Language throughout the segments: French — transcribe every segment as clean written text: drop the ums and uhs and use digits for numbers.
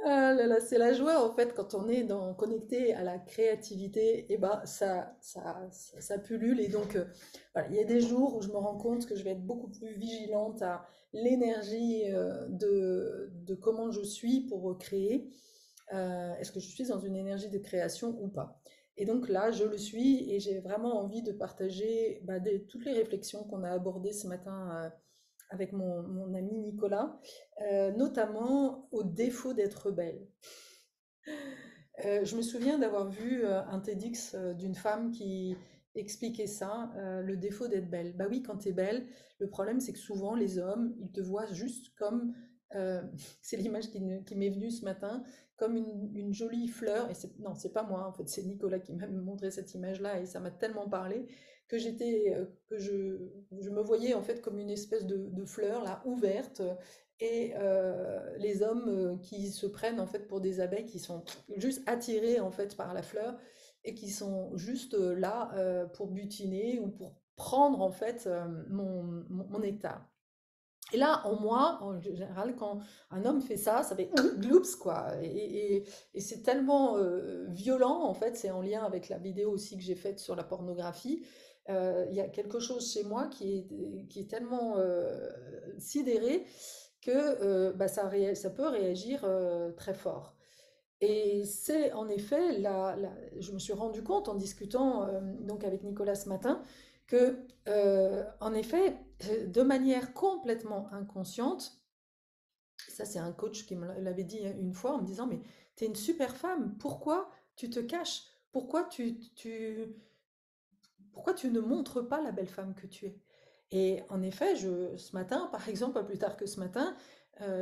Ah là là, c'est la joie en fait quand on est connecté à la créativité, et ben ça pullule et donc voilà, il y a des jours où je me rends compte que je vais être beaucoup plus vigilante à l'énergie de comment je suis pour créer. Est-ce que je suis dans une énergie de création ou pas? Et donc là, je le suis et j'ai vraiment envie de partager toutes les réflexions qu'on a abordées ce matin avec mon ami Nicolas, notamment au défaut d'être belle. Je me souviens d'avoir vu un TEDx d'une femme qui expliquait ça, le défaut d'être belle. Bah oui, quand tu es belle, le problème c'est que souvent les hommes, ils te voient juste comme, euh, c'est l'image qui m'est venue ce matin, comme une jolie fleur. Et non, c'est pas moi, en fait, c'est Nicolas qui m'a montré cette image-là et ça m'a tellement parlé que je me voyais en fait comme une espèce de fleur là ouverte et les hommes qui se prennent en fait pour des abeilles qui sont juste attirés en fait par la fleur et qui sont juste là pour butiner ou pour prendre en fait mon nectar. Et là, en moi, en général, quand un homme fait ça, ça fait gloops, quoi. Et c'est tellement violent, en fait, c'est en lien avec la vidéo aussi que j'ai faite sur la pornographie. Il y a quelque chose chez moi qui est tellement sidéré que ça peut réagir très fort. Et c'est en effet, je me suis rendu compte en discutant donc avec Nicolas ce matin que, en effet, de manière complètement inconsciente, ça c'est un coach qui me l'avait dit une fois en me disant, mais tu es une super femme, pourquoi tu te caches? Pourquoi pourquoi tu ne montres pas la belle femme que tu es? Et en effet, ce matin, par exemple, pas plus tard que ce matin,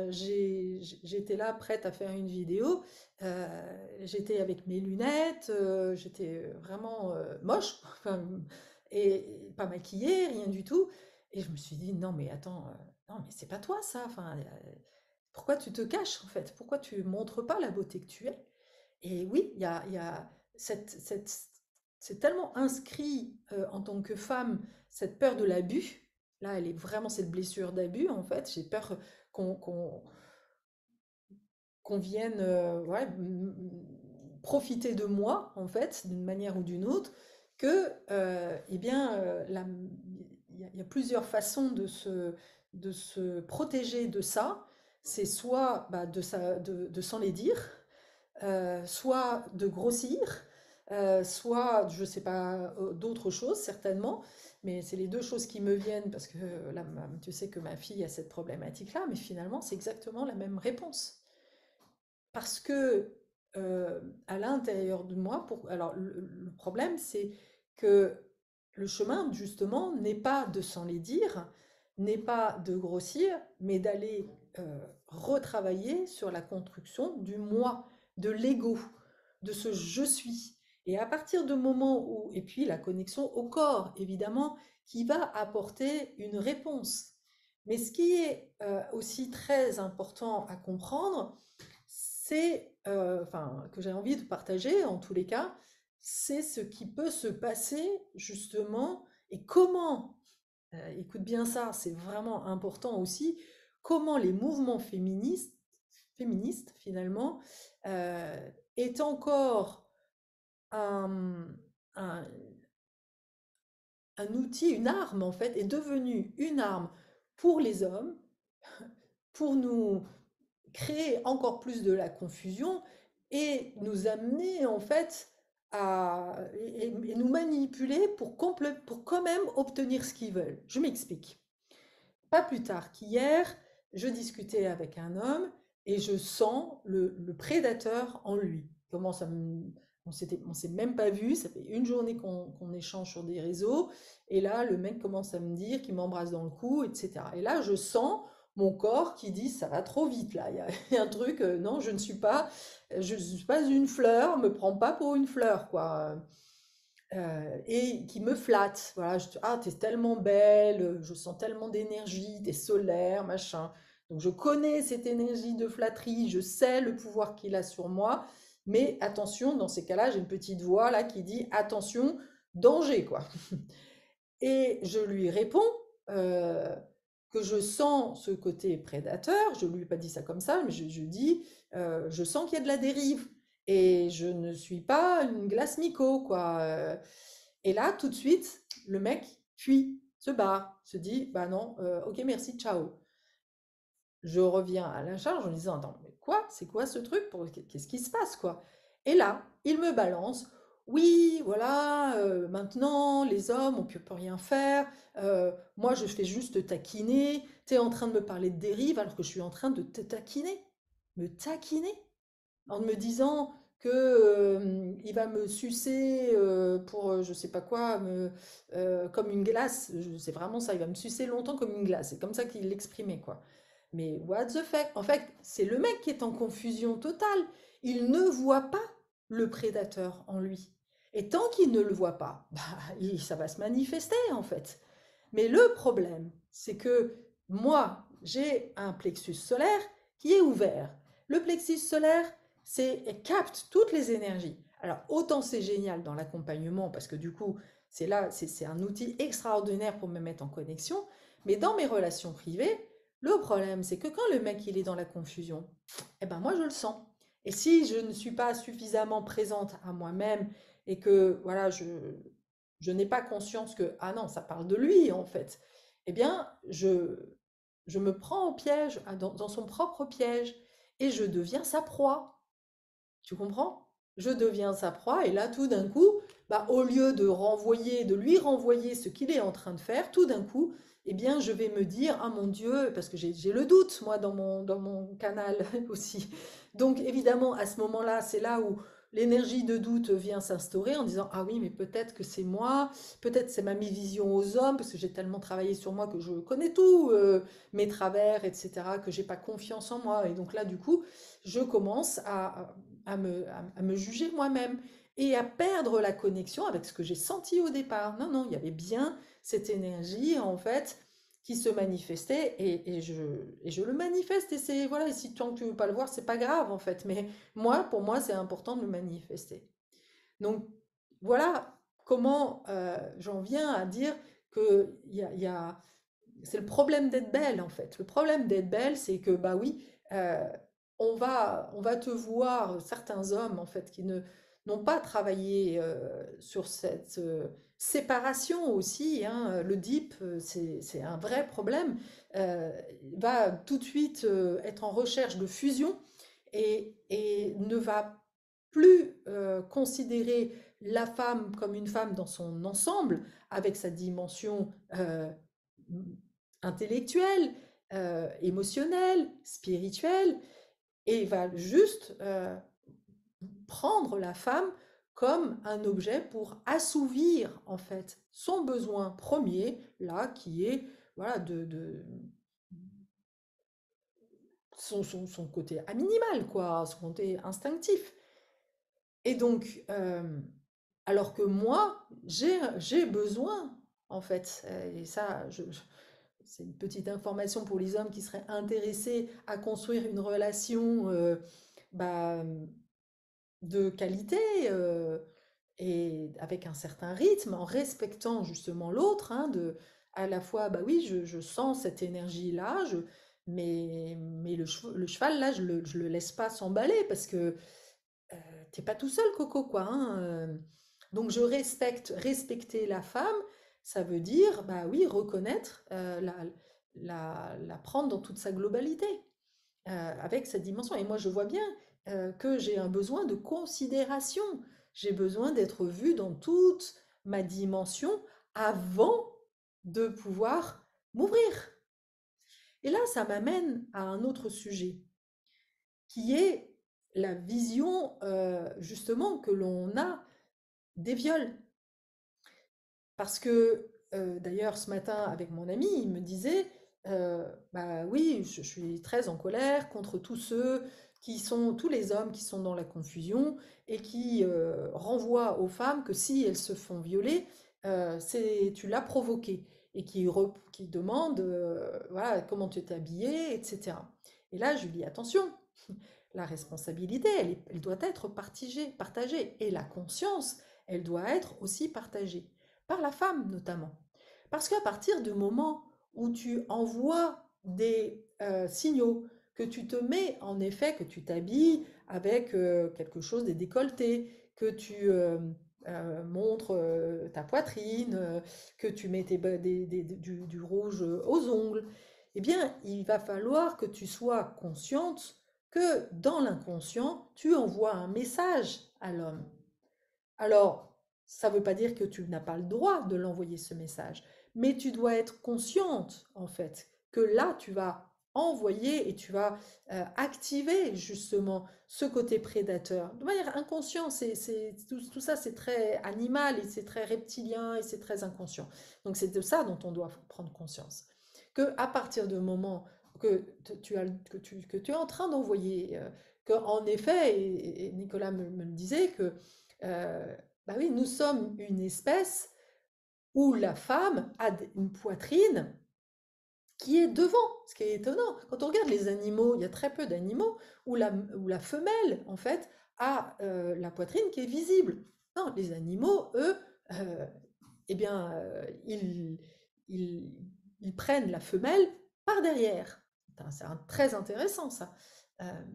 j'étais là prête à faire une vidéo. J'étais avec mes lunettes, j'étais vraiment moche, enfin, et pas maquillée, rien du tout. Et je me suis dit, non mais attends, non mais c'est pas toi ça. Enfin, pourquoi tu te caches en fait? Pourquoi tu montres pas la beauté que tu es? Et oui, il y a cette, cette, c'est tellement inscrit en tant que femme, cette peur de l'abus. Là, elle est vraiment cette blessure d'abus, en fait. J'ai peur qu'on qu'on, qu'on vienne ouais, profiter de moi, en fait, d'une manière ou d'une autre, que, eh bien, il y a plusieurs façons de se protéger de ça. C'est soit de s'en les dire, soit de grossir, soit, je ne sais pas, d'autres choses certainement, mais c'est les deux choses qui me viennent parce que là, tu sais que ma fille a cette problématique-là, mais finalement, c'est exactement la même réponse. Parce que à l'intérieur de moi, alors le problème, c'est que le chemin, justement, n'est pas de s'en les dire, n'est pas de grossir, mais d'aller retravailler sur la construction du moi, de l'ego, de ce je suis. Et à partir du moment où, et puis la connexion au corps, évidemment, qui va apporter une réponse. Mais ce qui est aussi très important à comprendre, c'est, enfin, que j'ai envie de partager en tous les cas, c'est ce qui peut se passer justement et comment, écoute bien ça, c'est vraiment important aussi, comment les mouvements féministes finalement, est encore un, un, un outil, une arme en fait, est devenu une arme pour les hommes, pour nous créer encore plus de la confusion et nous amener en fait et nous manipuler pour quand même obtenir ce qu'ils veulent. Je m'explique. Pas plus tard qu'hier, je discutais avec un homme et je sens le prédateur en lui. On s'est même pas vu, ça fait une journée qu'on échange sur des réseaux, et là le mec commence à me dire qu'il m'embrasse dans le cou, etc. Et là je sens mon corps qui dit ça va trop vite là, il y a un truc, non je ne suis pas une fleur, me prends pas pour une fleur quoi. Et qui me flatte. Voilà, ah, t'es tellement belle, je sens tellement d'énergie, t'es solaire, machin. Donc je connais cette énergie de flatterie, je sais le pouvoir qu'il a sur moi, mais attention, dans ces cas-là, j'ai une petite voix là qui dit attention, danger quoi. Et je lui réponds, euh, que je sens ce côté prédateur, je lui ai pas dit ça comme ça, mais je dis, je sens qu'il y a de la dérive et je ne suis pas une glace Miko, quoi. Et là, tout de suite, le mec fuit, se barre, se dit, bah non, ok, merci, ciao. Je reviens à la charge en me disant, attends, mais quoi? C'est quoi ce truc? Qu'est-ce qui se passe, quoi? Et là, il me balance, oui, voilà, maintenant, les hommes, on peut rien faire, moi, je fais juste te taquiner, tu es en train de me parler de dérive alors que je suis en train de te taquiner. Me taquiner? En me disant que il va me sucer pour je sais pas quoi, comme une glace. C'est vraiment ça, il va me sucer longtemps comme une glace. C'est comme ça qu'il l'exprimait, quoi. Mais what the fuck? En fait, c'est le mec qui est en confusion totale. Il ne voit pas le prédateur en lui. Et tant qu'il ne le voit pas, bah, ça va se manifester en fait. Mais le problème, c'est que moi, j'ai un plexus solaire qui est ouvert. Le plexus solaire, capte toutes les énergies. Alors, autant c'est génial dans l'accompagnement, parce que du coup, c'est un outil extraordinaire pour me mettre en connexion, mais dans mes relations privées, le problème, c'est que quand le mec, il est dans la confusion, eh ben moi, je le sens. Et si je ne suis pas suffisamment présente à moi-même et que, voilà, je n'ai pas conscience que, ah non, ça parle de lui, en fait, eh bien, je me prends au piège, dans son propre piège, et je deviens sa proie. Tu comprends? Je deviens sa proie et là, tout d'un coup, bah, au lieu de lui renvoyer ce qu'il est en train de faire, tout d'un coup, eh bien, je vais me dire, ah mon Dieu, parce que j'ai le doute, moi, dans mon canal aussi. Donc, évidemment, à ce moment-là, c'est là où l'énergie de doute vient s'instaurer en disant, ah oui, mais peut-être que c'est moi, peut-être c'est ma vision aux hommes, parce que j'ai tellement travaillé sur moi que je connais tout, mes travers, etc., que j'ai pas confiance en moi. Et donc là, du coup, je commence à me juger moi-même et à perdre la connexion avec ce que j'ai senti au départ. Non, non, il y avait bien cette énergie, en fait, qui se manifestait et je le manifeste. Et c'est, voilà, et si tant que tu veux pas le voir, c'est pas grave, en fait. Mais moi, pour moi, c'est important de le manifester. Donc, voilà comment j'en viens à dire que c'est le problème d'être belle, en fait. Le problème d'être belle, c'est que, bah oui, euh, on va te voir, certains hommes, en fait, qui n'ont pas travaillé sur cette séparation aussi, hein. Le DIP, c'est un vrai problème. euh, Va tout de suite être en recherche de fusion et ne va plus considérer la femme comme une femme dans son ensemble, avec sa dimension intellectuelle, émotionnelle, spirituelle, et va juste prendre la femme comme un objet pour assouvir en fait son besoin premier, là, qui est voilà, son côté animal, quoi, son côté instinctif. Et donc, alors que moi, j'ai besoin, en fait, et ça, c'est une petite information pour les hommes qui seraient intéressés à construire une relation bah, de qualité et avec un certain rythme, en respectant justement l'autre, hein, à la fois, bah oui, je sens cette énergie-là, mais le cheval, là, je le laisse pas s'emballer parce que t'es pas tout seul, Coco, quoi, hein. Donc je respecter la femme, ça veut dire, bah oui, reconnaître, la prendre dans toute sa globalité, avec cette dimension. Et moi, je vois bien que j'ai un besoin de considération. J'ai besoin d'être vue dans toute ma dimension avant de pouvoir m'ouvrir. Et là, ça m'amène à un autre sujet, qui est la vision justement que l'on a des viols. Parce que d'ailleurs ce matin avec mon ami, il me disait, bah oui, je suis très en colère contre tous ceux qui sont, tous les hommes qui sont dans la confusion et qui renvoient aux femmes que si elles se font violer, tu l'as provoqué et qui demandent voilà, comment tu t'es habillée, etc. Et là, je lui dis attention, la responsabilité, elle doit être partagée. Et la conscience, elle doit être aussi partagée. Par la femme notamment. Parce qu'à partir du moment où tu envoies des signaux, que tu te mets en effet, que tu t'habilles avec quelque chose, des décolletés, que tu montres ta poitrine, que tu mets du rouge aux ongles, eh bien, il va falloir que tu sois consciente que dans l'inconscient, tu envoies un message à l'homme. Alors, ça ne veut pas dire que tu n'as pas le droit de l'envoyer ce message, mais tu dois être consciente, en fait, que là, tu vas envoyer et tu vas activer justement ce côté prédateur. De manière inconsciente, tout ça, c'est très animal et c'est très reptilien et c'est très inconscient. Donc, c'est de ça dont on doit prendre conscience. Que à partir du moment que tu es en train d'envoyer, qu'en effet, et Nicolas me le disait, que euh, bah oui, nous sommes une espèce où la femme a une poitrine qui est devant, ce qui est étonnant. Quand on regarde les animaux, il y a très peu d'animaux où la femelle, en fait, a la poitrine qui est visible. Non, les animaux, eux, euh, eh bien, ils, ils prennent la femelle par derrière. C'est très intéressant ça.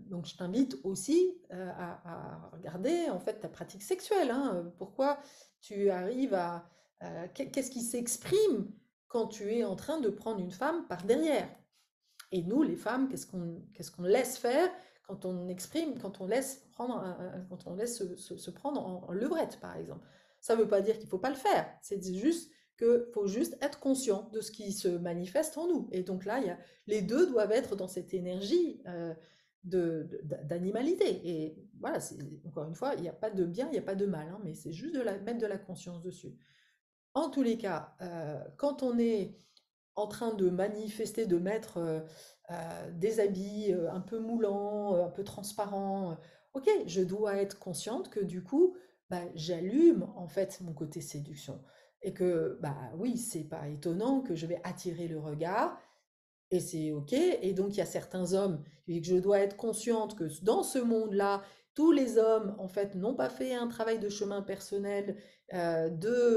Donc je t'invite aussi à regarder en fait ta pratique sexuelle, hein. Pourquoi tu arrives qu'est-ce qui s'exprime quand tu es en train de prendre une femme par derrière? Et nous, les femmes, qu'est-ce qu'on laisse faire quand on exprime, quand on laisse quand on laisse se prendre en levrette, par exemple. Ça ne veut pas dire qu'il ne faut pas le faire. C'est juste qu'il faut juste être conscient de ce qui se manifeste en nous. Et donc là, les deux doivent être dans cette énergie d'animalité. Et voilà, encore une fois, il n'y a pas de bien, il n'y a pas de mal, hein, mais c'est juste mettre de la conscience dessus. En tous les cas, quand on est en train de manifester, de mettre des habits un peu moulants, un peu transparents. Ok, je dois être consciente que du coup, bah, j'allume en fait mon côté séduction. Et que, bah oui, c'est pas étonnant que je vais attirer le regard, et c'est OK. Et donc, il y a certains hommes, et que je dois être consciente que dans ce monde-là, tous les hommes, en fait, n'ont pas fait un travail de chemin personnel, d'aller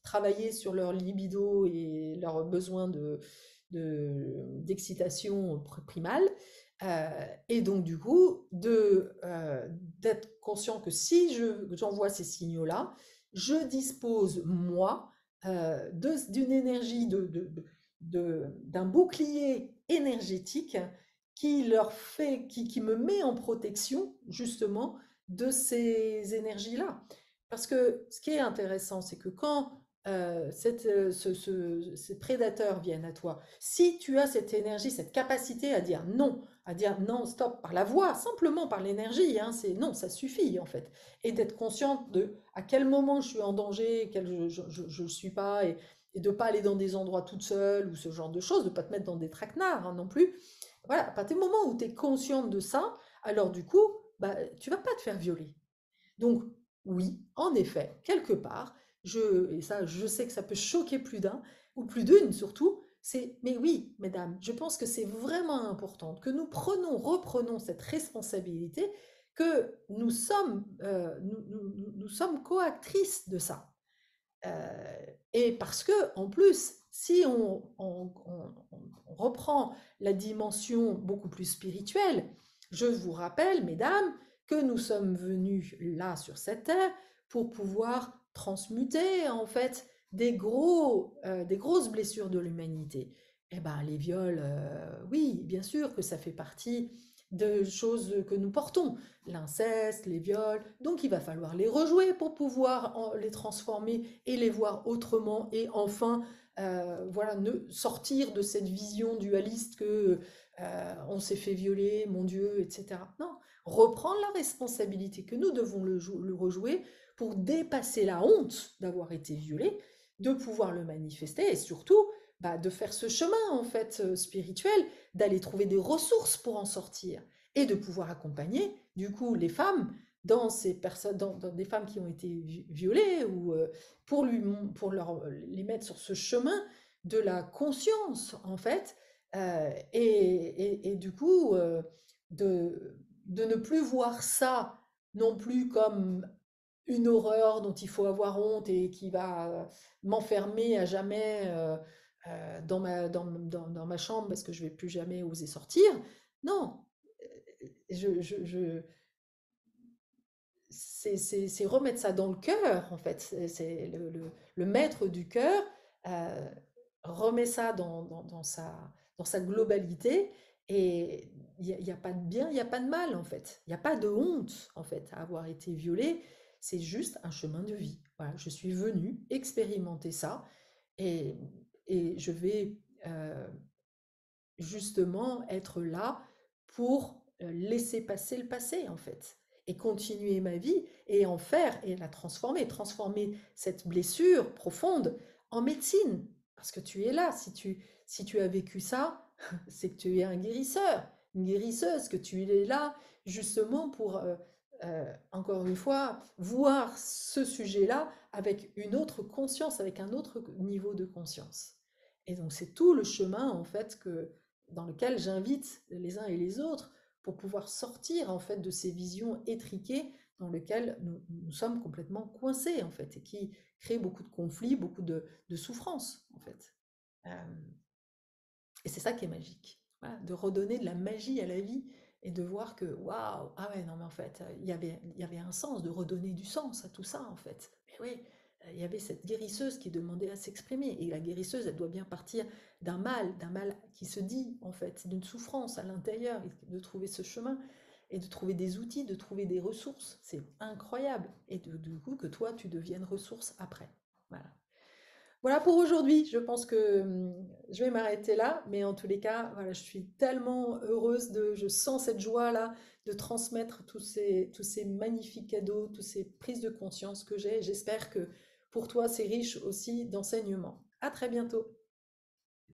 travailler sur leur libido et leurs besoins d'excitation primale. Et donc, du coup, d'être conscient que si j'envoie ces signaux-là, je dispose, moi, d'une énergie, d'un bouclier énergétique qui me met en protection justement de ces énergies-là. Parce que ce qui est intéressant, c'est que quand ces prédateurs viennent à toi, si tu as cette énergie, cette capacité à dire non, stop, par la voix, simplement par l'énergie, hein, c'est non, ça suffit en fait, et d'être consciente de à quel moment je suis en danger, quel je ne suis pas, et de ne pas aller dans des endroits toute seule ou ce genre de choses, de ne pas te mettre dans des traquenards hein, non plus. Voilà, à partir du moment où tu es consciente de ça, alors du coup, bah, tu vas pas te faire violer. Donc, oui, en effet, quelque part, et ça, je sais que ça peut choquer plus d'un, ou plus d'une surtout, mais oui, mesdames, je pense que c'est vraiment important que nous reprenons cette responsabilité, que nous sommes coactrices de ça. Et parce que, en plus, si on reprend la dimension beaucoup plus spirituelle, je vous rappelle, mesdames, que nous sommes venus là sur cette terre pour pouvoir transmuter en fait des grosses blessures de l'humanité. Eh ben, les viols, oui, bien sûr que ça fait partie de choses que nous portons, l'inceste, les viols. Donc il va falloir les rejouer pour pouvoir les transformer et les voir autrement et enfin voilà, sortir de cette vision dualiste que on s'est fait violer, mon Dieu, etc. Non, reprendre la responsabilité que nous devons le rejouer pour dépasser la honte d'avoir été violé, de pouvoir le manifester et surtout bah, de faire ce chemin en fait spirituel, d'aller trouver des ressources pour en sortir et de pouvoir accompagner du coup les femmes dans ces personnes, dans des femmes qui ont été violées ou pour les mettre sur ce chemin de la conscience en fait, et du coup de, de ne plus voir ça non plus comme une horreur dont il faut avoir honte et qui va m'enfermer à jamais dans ma chambre parce que je vais plus jamais oser sortir. Non, je, c'est remettre ça dans le cœur, en fait. C'est le maître du cœur euh, remet ça dans sa globalité et il y a pas de bien, il n'y a pas de mal, en fait. Il n'y a pas de honte, en fait, à avoir été violée. C'est juste un chemin de vie. Voilà, je suis venue expérimenter ça et, et je vais justement être là pour laisser passer le passé en fait et continuer ma vie et en faire et la transformer cette blessure profonde en médecine parce que tu es là si tu as vécu ça c'est que tu es un guérisseur une guérisseuse que tu es là justement pour encore une fois voir ce sujet-là avec une autre conscience avec un autre niveau de conscience et donc c'est tout le chemin en fait que dans lequel j'invite les uns et les autres pour pouvoir sortir en fait de ces visions étriquées dans lesquelles nous sommes complètement coincés en fait et qui créent beaucoup de conflits, beaucoup de souffrances en fait. Euh, et c'est ça qui est magique, voilà, de redonner de la magie à la vie et de voir que waouh, ah ouais non mais en fait il y avait un sens, de redonner du sens à tout ça en fait. Mais oui, il y avait cette guérisseuse qui demandait à s'exprimer et la guérisseuse elle doit bien partir d'un mal qui se dit en fait, d'une souffrance à l'intérieur et de trouver ce chemin et de trouver des outils, de trouver des ressources, c'est incroyable et du coup que toi tu deviennes ressource après. Voilà. Voilà pour aujourd'hui. Je pense que je vais m'arrêter là, mais en tous les cas, voilà, je suis tellement heureuse je sens cette joie-là de transmettre tous ces magnifiques cadeaux, toutes ces prises de conscience que j'ai. J'espère que pour toi, c'est riche aussi d'enseignements. À très bientôt.